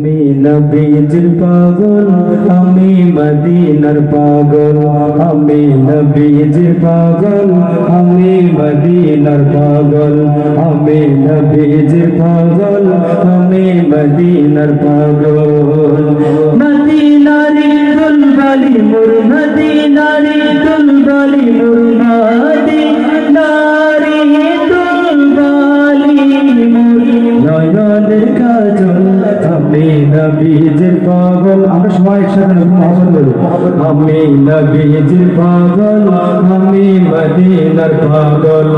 আমি নবীজির পাগল, আমি মদিনার পাগল। আমি নবীজির পাগল, আমি মদিনার পাগল। আমি নবীজির পাগল, আমি মদিনার পাগল। মদিনারি দুলবালি মোর, মদিনারি দুলবালি মোর, মদিনারি দুলবালি মোর নয়নের কাজল। আমি নবীজির পাগল, আমরা সবাই একসাথে মোহাম্মদ বলি। আমি নবীজির পাগল, আমি মদিনার পাগল।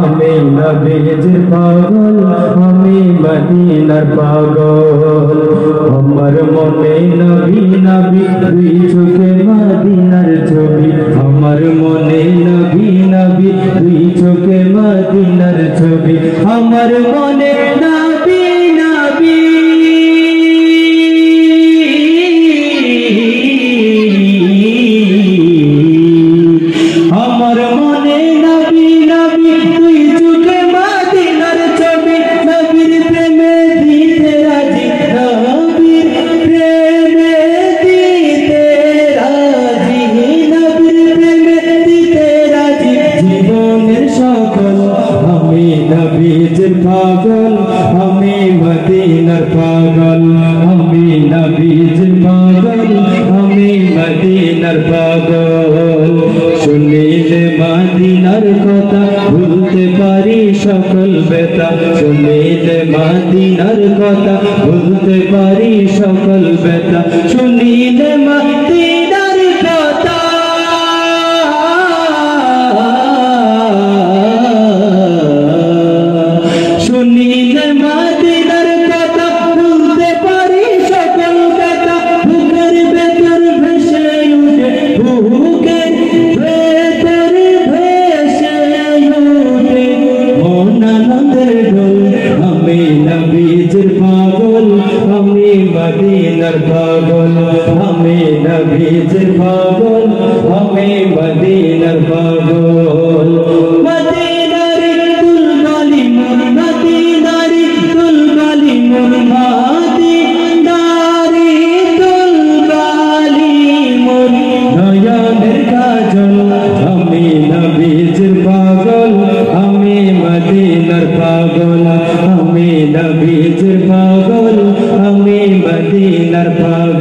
আমি নবীজির পাগল, আমি মদিনার পাগল। আমার মনে নবী নবী দুই চোখে মদিনার ছবি। আমার মনে নবী নবী দুই চোখে মদিনার ছবি। আমার মনে নবী নবী আমার মনে নবী নবী দুই চোখে মদিনার ছবি। নবীর প্রেমে দিতে রাজি, নবীর প্রেমে দিতে রাজি, নবীর প্রেমে দিতে রাজি জীবনের সকল। আমি নবীজির পাগল, আমি মদিনার পাগল। আমি নবীজির পাগল, আমি মদিনার পাগল। শুনিলে মদিনার কথা ভুলতে পারি সকল ব্যথা। শুনিলে মদিনার কথা ভুলতে পারি সকল ব্যথা। শুনিলে মদিনার কথা শুনিলে মদিনার কথা ভুলতে পারি সকল ব্যথা। বুকের ভেতর ভেসে উঠে, বুকের ভেতর ভেসে উঠে মন আনন্দের ঢোল। আমি নবীজির পাগল, আমি মদিনার পাগল। আমি নবীজির পাগল, আমি মদিনার পাগল। মদিনারি দুলবালি মোর, মদিনারি দুলবালি মোর, মদিনারি দুলবালি মোর নয়নের কাজল। আমি নবীজির পাগল, আমি মদিনার পাগল। আমি নবীজির পাগল, আমি মদিনার পাগল।